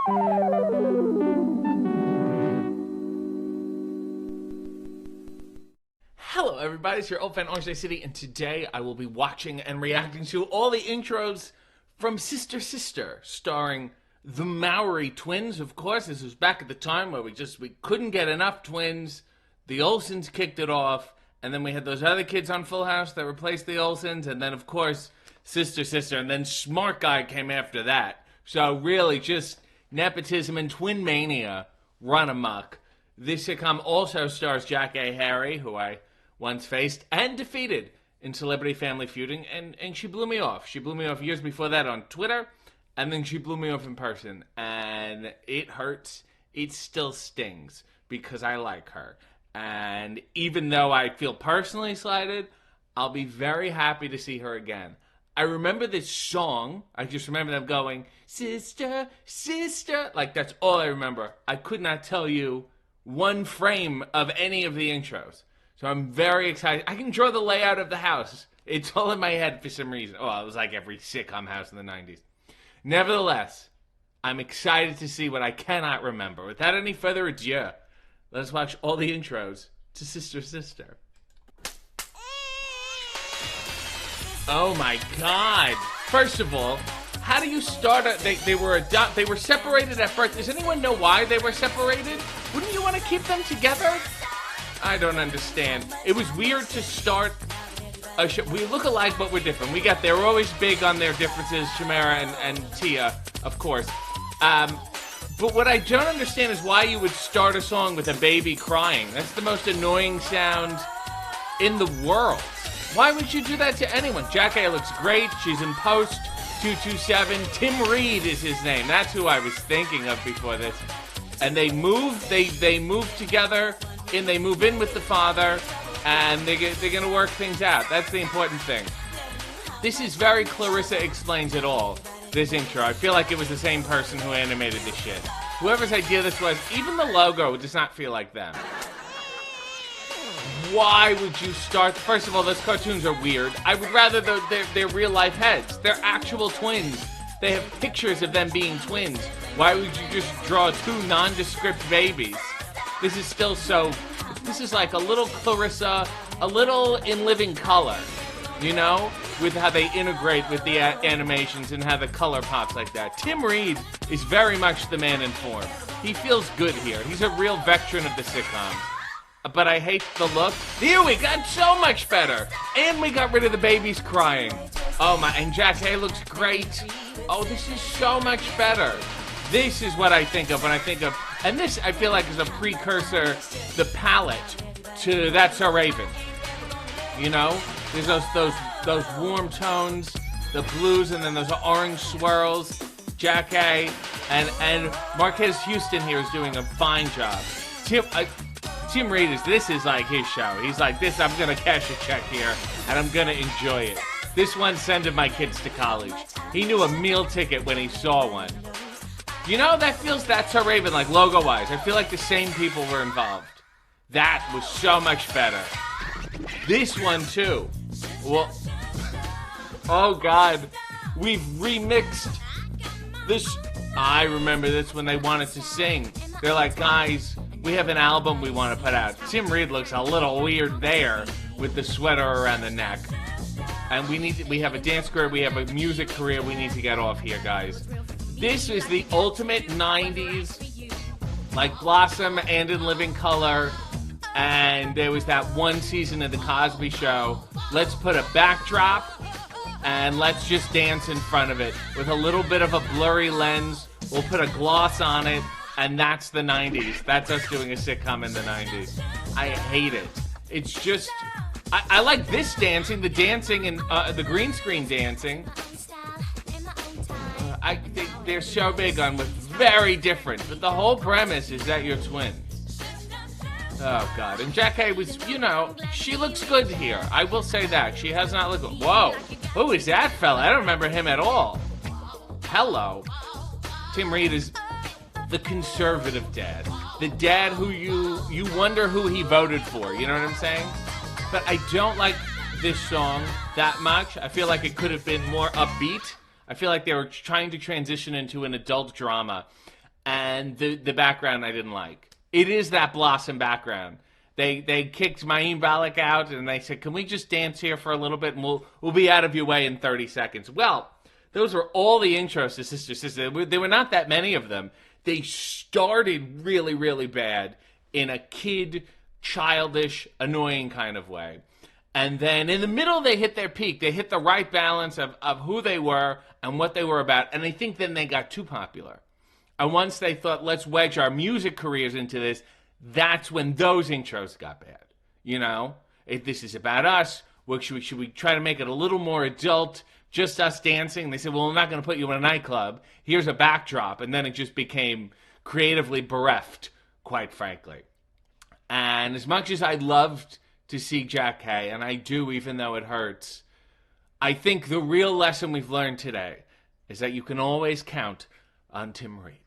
Hello everybody, it's your old fan Orange Day City, and today I will be watching and reacting to all the intros from Sister Sister, starring the Maori twins. Of course, this was back at the time where we couldn't get enough twins. The Olsens kicked it off, and then we had those other kids on Full House that replaced the Olsens, and then of course Sister Sister, and then Smart Guy came after that. So really just nepotism and twin mania run amok. This sitcom also stars Jack A. Harry, who I once faced and defeated in Celebrity Family Feuding, and she blew me off. She blew me off years before that on Twitter, and then she blew me off in person, and it hurts. It still stings because I like her, and even though I feel personally slighted, I'll be very happy to see her again. I remember this song. I just remember them going, "Sister, sister." Like, that's all I remember. I could not tell you one frame of any of the intros. So I'm very excited. I can draw the layout of the house. It's all in my head for some reason. Oh, it was like every sitcom house in the 90s. Nevertheless, I'm excited to see what I cannot remember. Without any further ado, let's watch all the intros to Sister Sister. Oh my God. First of all, how do you start they were separated at birth. Does anyone know why they were separated? Wouldn't you want to keep them together? I don't understand. It was weird to start a show. We look alike, but we're different. They were always big on their differences, Shamara and Tia, of course. But what I don't understand is why you would start a song with a baby crying. That's the most annoying sound in the world. Why would you do that to anyone? Jack A looks great. She's in post 227. Tim Ried is his name. That's who I was thinking of before this. And they move together. And they move in with the father, and they're going to work things out. That's the important thing. This is very Clarissa Explains It All, this intro. I feel like it was the same person who animated this shit. Whoever's idea this was, even the logo does not feel like them. Why would you start? First of all, those cartoons are weird. I would rather they're real-life heads. They're actual twins. They have pictures of them being twins. Why would you just draw two nondescript babies? This is still this is like a little Clarissa, a little In Living Color, you know, with how they integrate with the animations and how the color pops like that. Tim Ried is very much the man in form. He feels good here. He's a real veteran of the sitcom. But I hate the look. Here, we got so much better. And we got rid of the babies crying. Oh my, and Jack A looks great. Oh, this is so much better. This is what I think of when I think of, and this I feel like is a precursor, the palette to That's So Raven. You know, there's those warm tones, the blues, and then those orange swirls. Jack A and Marquez Houston here is doing a fine job. Tim Ried this is like his show. He's like, this, I'm gonna cash a check here, and I'm gonna enjoy it. This one's sending my kids to college. He knew a meal ticket when he saw one. You know, that feels That's So Raven, like logo-wise. I feel like the same people were involved. That was so much better. This one, too. Well, oh, God. We've remixed this. I remember this when they wanted to sing. They're like, guys, we have an album we want to put out. Tim Ried looks a little weird there with the sweater around the neck. And we have a dance career, we have a music career, we need to get off here, guys. This is the ultimate 90s, like Blossom and In Living Color, and there was that one season of The Cosby Show. Let's put a backdrop, and let's just dance in front of it. With a little bit of a blurry lens, we'll put a gloss on it, and that's the 90s. That's us doing a sitcom in the 90s. I hate it. It's just, I like this dancing, the dancing and the green screen dancing. They're so big on what's very different, but the whole premise is that you're twins. Oh, God. And Jack A was, you know, she looks good here. I will say that. She has not looked good. Whoa. Who is that fella? I don't remember him at all. Hello. Tim Ried is the conservative dad. The dad who you wonder who he voted for. You know what I'm saying? But I don't like this song that much. I feel like it could have been more upbeat. I feel like they were trying to transition into an adult drama. and the background I didn't like. It is that Blossom background. They kicked Mayim Balak out, and they said, "Can we just dance here for a little bit, and we'll be out of your way in 30 seconds." Well, those were all the intros to Sister Sister. There were not that many of them. They started really, really bad in a kid, childish, annoying kind of way. And then in the middle, they hit their peak. They hit the right balance of who they were and what they were about. And I think then they got too popular. And once they thought, let's wedge our music careers into this, that's when those intros got bad. You know, if this is about us, should we try to make it a little more adult, just us dancing? They said, well, we're not going to put you in a nightclub. Here's a backdrop. And then it just became creatively bereft, quite frankly. And as much as I loved to see Jack Hay, and I do, even though it hurts, I think the real lesson we've learned today is that you can always count on Tim Ried.